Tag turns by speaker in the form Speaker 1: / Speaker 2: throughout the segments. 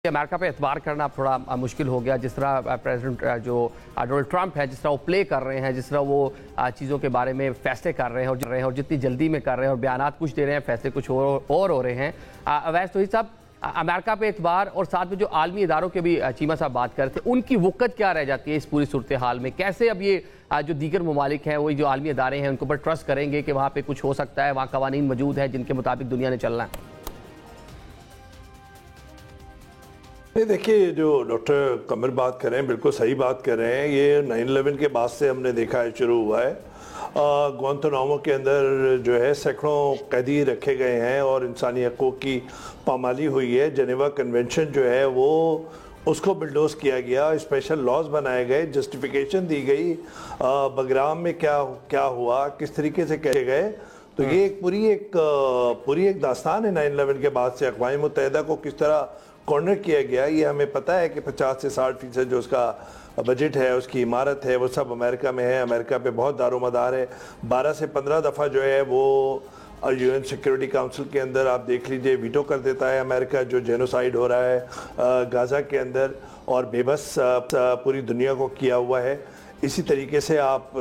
Speaker 1: America पे एतबार करना थोड़ा मुश्किल हो गया। जिस तरह प्रेसिडेंट जो डोनाल्ड ट्रंप है, जिस तरह वो प्ले कर रहे हैं, जिस तरह वो चीज़ों के बारे में फैसले कर रहे हैं और जितनी जल्दी में कर रहे हैं और बयानात कुछ दे रहे हैं, फैसले कुछ और हो रहे हैं। अवैस तौहीद साहब, अमेरिका पे एतबार और साथ में जो आलमी इदारों के भी चीमा साहब बात कर रहे थे, उनकी वक़्त क्या रह जाती है इस पूरी सूरत हाल में? कैसे अब ये जो दीगर ममालिक हैं, वही जो आलमी इदारे हैं, उनके ऊपर ट्रस्ट करेंगे कि वहाँ पर कुछ हो सकता है, वहाँ कवानीन मौजूद है जिनके मुताबिक दुनिया ने चलना है?
Speaker 2: नहीं, देखिए, जो डॉक्टर कमर बात कर रहे हैं बिल्कुल सही बात कर रहे हैं। ये 9/11 के बाद से हमने देखा है शुरू हुआ है। गुआंतानामो के अंदर जो है सैकड़ों कैदी रखे गए हैं और इंसानी हकूक़ की पामाली हुई है। जेनेवा कन्वेंशन जो है वो उसको बिल्डोज किया गया, स्पेशल लॉज बनाए गए, जस्टिफिकेशन दी गई, बगराम में क्या क्या हुआ, किस तरीके से कहे गए। तो ये एक पूरी एक दास्तान है 9/11 के बाद से। अक़वाम मुत्तहिदा को किस तरह कॉर्नर किया गया, ये हमें पता है कि 50 से 60% जो उसका बजट है, उसकी इमारत है, वो सब अमेरिका में है। अमेरिका पे बहुत दारोमदार है। 12 से 15 दफ़ा जो है वो UN सिक्योरिटी काउंसिल के अंदर आप देख लीजिए वीटो कर देता है अमेरिका, जो जेनोसाइड हो रहा है गाज़ा के अंदर और बेबस पूरी दुनिया को किया हुआ है। इसी तरीके से आप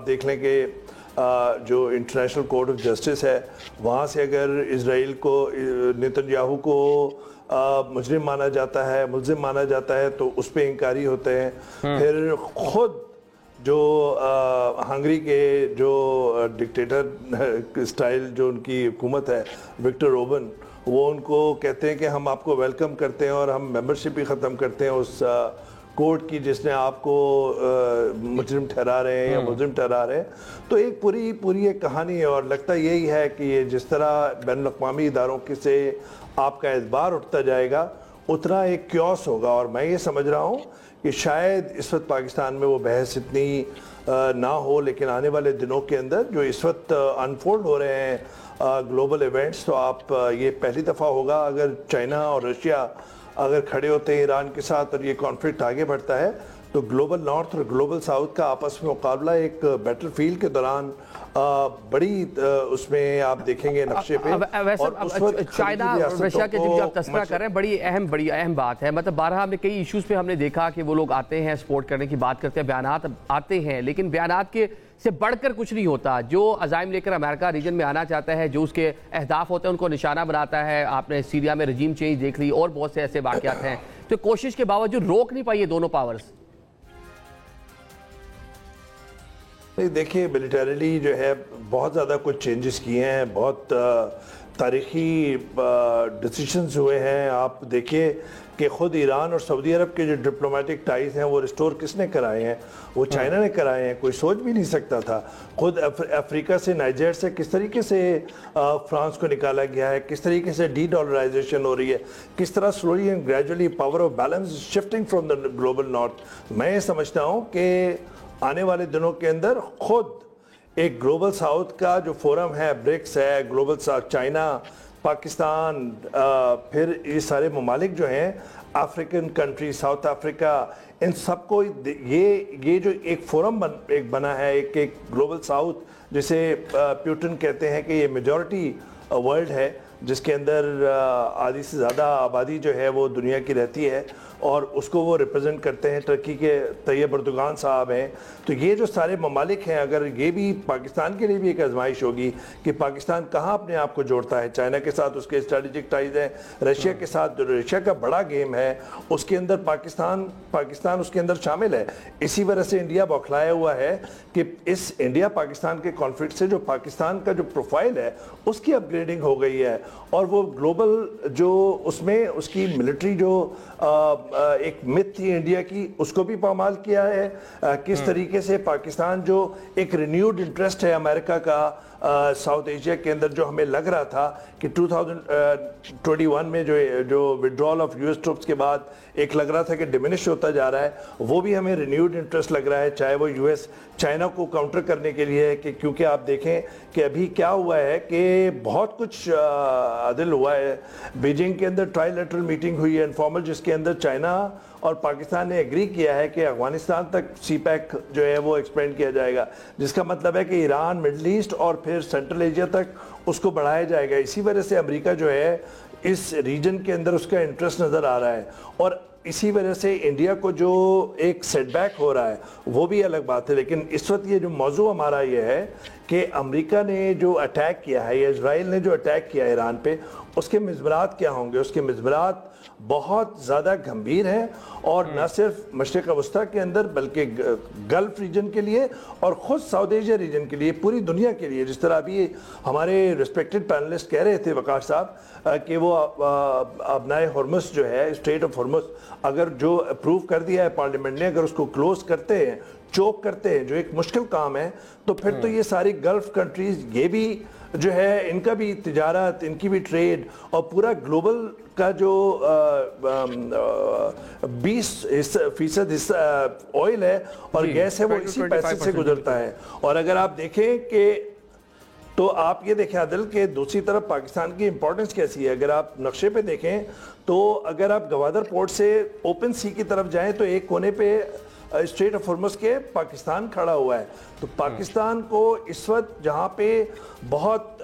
Speaker 2: देख लें कि जो इंटरनेशनल कोर्ट ऑफ जस्टिस है, वहाँ से अगर इजराइल को, नेतन्याहू को मुजरिम माना जाता है, मुल्जिम माना जाता है, तो उस पर इंकारी होते हैं। फिर खुद जो हंगरी के जो डिक्टेटर स्टाइल जो उनकी हुकूमत है, विक्टर ओबन, वो उनको कहते हैं कि हम आपको वेलकम करते हैं और हम मेंबरशिप भी ख़त्म करते हैं उस कोर्ट की जिसने आपको मुजरिम ठहरा रहे हैं या मुजरिम ठहरा रहे हैं। तो एक पूरी एक कहानी है और लगता यही है कि ये जिस तरह बैनुल-अक़वामी इदारों के से आपका एतबार उठता जाएगा, उतना एक क्योस होगा। और मैं ये समझ रहा हूँ कि शायद इस वक्त पाकिस्तान में वो बहस इतनी ना हो, लेकिन आने वाले दिनों के अंदर जो इस वक्त अनफोल्ड हो रहे हैं ग्लोबल इवेंट्स, तो आप ये पहली दफ़ा होगा अगर चाइना और रशिया अगर खड़े होते हैं ईरान के साथ और ये कॉन्फ्लिक्ट आगे बढ़ता है, तो ग्लोबल नॉर्थ और ग्लोबल साउथ का आपस में मुकाबला एक बैटल फील्ड के दौरान बड़ी उसमें आप देखेंगे नक्शे पे।
Speaker 1: वैसे चाइना और रशिया के जो आप तस्करा कर रहे हैं, बड़ी अहम बात है। मतलब 12 हमने कई इश्यूज पे हमने देखा कि वो लोग आते हैं, सपोर्ट करने की बात करते हैं, बयानात आते हैं, लेकिन बयानात के से बढ़कर कुछ नहीं होता। जो अज़ाइम लेकर अमेरिका रीजन में आना चाहता है, जो उसके अहदाफ होते हैं उनको निशाना बनाता है। आपने सीरिया में रजीम चेंज देख ली और बहुत से ऐसे वाक़यात हैं, तो कोशिश के बावजूद रोक नहीं पाई ये दोनों पावर्स।
Speaker 2: नहीं, देखिए, मिलिटरीली जो है बहुत ज़्यादा कुछ चेंजेस किए हैं, बहुत तारीख़ी डिसीजंस हुए हैं। आप देखिए कि ख़ुद ईरान और सऊदी अरब के जो डिप्लोमेटिक टाइज हैं वो रिस्टोर किसने कराए हैं? वो चाइना ने कराए हैं। कोई सोच भी नहीं सकता था। ख़ुद अफ्रीका से, नाइजर से किस तरीके से फ्रांस को निकाला गया है, किस तरीके से डी-डॉलराइजेशन हो रही है, किस तरह slowly and gradually power of balance shifting from the global north. मैं ये समझता हूँ कि आने वाले दिनों के अंदर खुद एक ग्लोबल साउथ का जो फोरम है, ब्रिक्स है, ग्लोबल साउथ, चाइना, पाकिस्तान, फिर ये सारे ममालिक जो हैं, अफ्रीकन कंट्री, साउथ अफ्रीका, इन सबको ये जो एक फोरम बना है, एक ग्लोबल साउथ, जिसे प्यूटन कहते हैं कि ये मेजॉरिटी वर्ल्ड है, जिसके अंदर आधी से ज़्यादा आबादी जो है वो दुनिया की रहती है और उसको वो रिप्रेजेंट करते हैं। टर्की के तैयब अर्दोगान साहब हैं। तो ये जो सारे ममालिक हैं, अगर ये भी पाकिस्तान के लिए भी एक आजमाइश होगी कि पाकिस्तान कहाँ अपने आप को जोड़ता है। चाइना के साथ उसके स्ट्रेटेजिक टाइज हैं, रशिया के साथ जो रशिया का बड़ा गेम है उसके अंदर पाकिस्तान उसके अंदर शामिल है। इसी वजह से इंडिया बौखलाया हुआ है कि इस इंडिया पाकिस्तान के कॉन्फ्लिक्ट से जो पाकिस्तान का जो प्रोफाइल है उसकी अपग्रेडिंग हो गई है और वो ग्लोबल जो उसमें उसकी मिलिट्री जो एक मिथ थी इंडिया की, उसको भी पामाल किया है। किस तरीके से पाकिस्तान जो एक रिन्यूड इंटरेस्ट है अमेरिका का साउथ एशिया के अंदर, जो हमें लग रहा था कि 2021 में जो विड्रॉल ऑफ यूएस ट्रुप्स के बाद एक लग रहा था कि डिमिनिश होता जा रहा है, वो भी हमें रिन्यूड इंटरेस्ट लग रहा है, चाहे वो यूएस चाइना को काउंटर करने के लिए है। कि क्योंकि आप देखें कि अभी क्या हुआ है कि बहुत कुछ अदल हुआ है। बीजिंग के अंदर ट्राइलेटरल मीटिंग हुई है इनफॉर्मल, जिसके अंदर चाइना और पाकिस्तान ने एग्री किया है कि अफगानिस्तान तक सीपैक जो है वो एक्सपेंड किया जाएगा, जिसका मतलब है कि ईरान, मिडल ईस्ट और फिर सेंट्रल एशिया तक उसको बढ़ाया जाएगा। इसी वजह से अमेरिका जो है इस रीजन के अंदर उसका इंटरेस्ट नज़र आ रहा है, और इसी वजह से इंडिया को जो एक सेटबैक हो रहा है वो भी अलग बात है। लेकिन इस वक्त ये जो मौजू हमारा ये है कि अमेरिका ने जो अटैक किया है या इजराइल ने जो अटैक किया है ईरान पे, उसके मिज़मरात क्या होंगे। उसके मिज़मरात बहुत ज़्यादा गंभीर हैं, और न सिर्फ मशरिक़ वस्ता के अंदर बल्कि गल्फ़ रीजन के लिए और ख़ुद साउथ एशिया रीजन के लिए, पूरी दुनिया के लिए। जिस तरह अभी हमारे रिस्पेक्टेड पैनलिस्ट कह रहे थे वक़ार साहब कि वो अपनाए हॉर्मुज़ जो है, स्ट्रेट ऑफ हॉर्मुज़, अगर जो अप्रूव कर दिया है पार्लियामेंट ने, अगर उसको क्लोज करते हैं, चोक करते हैं, जो एक मुश्किल काम है, तो फिर तो ये सारी गल्फ़ कंट्रीज़, ये भी जो है इनका भी तिजारत, इनकी भी ट्रेड, और पूरा ग्लोबल का जो 20% हिस्सा ऑयल है और गैस है वो इसी पैसे से गुजरता है। और अगर आप देखें कि तो आप ये देखें आदिल के दूसरी तरफ पाकिस्तान की इंपॉर्टेंस कैसी है। अगर आप नक्शे पे देखें तो अगर आप गवादर पोर्ट से ओपन सी की तरफ जाएं तो एक कोने पे स्ट्रेट ऑफ हॉर्मुज़ के पाकिस्तान खड़ा हुआ है। तो पाकिस्तान को इस वक्त जहाँ पे बहुत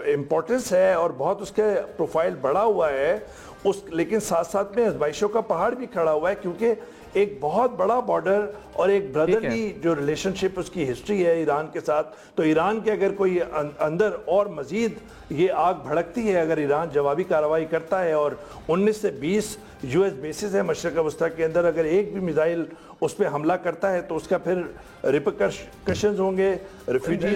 Speaker 2: इम्पोर्टेंस है और बहुत उसका प्रोफाइल बढ़ा हुआ है, उस लेकिन साथ साथ में आजमाइशों का पहाड़ भी खड़ा हुआ है, क्योंकि एक बहुत बड़ा बॉर्डर और एक ब्रदरली जो रिलेशनशिप उसकी हिस्ट्री है ईरान के साथ। तो ईरान के अगर कोई अंदर और मजीद ये आग भड़कती है, अगर ईरान जवाबी कार्रवाई करता है, और 19 से 20 यूएस बेसिस है मशरिक़ वस्ता के अंदर, अगर एक भी मिसाइल उस पर हमला करता है तो उसका फिर रिपरकशंस होंगे, रिफ्यूजी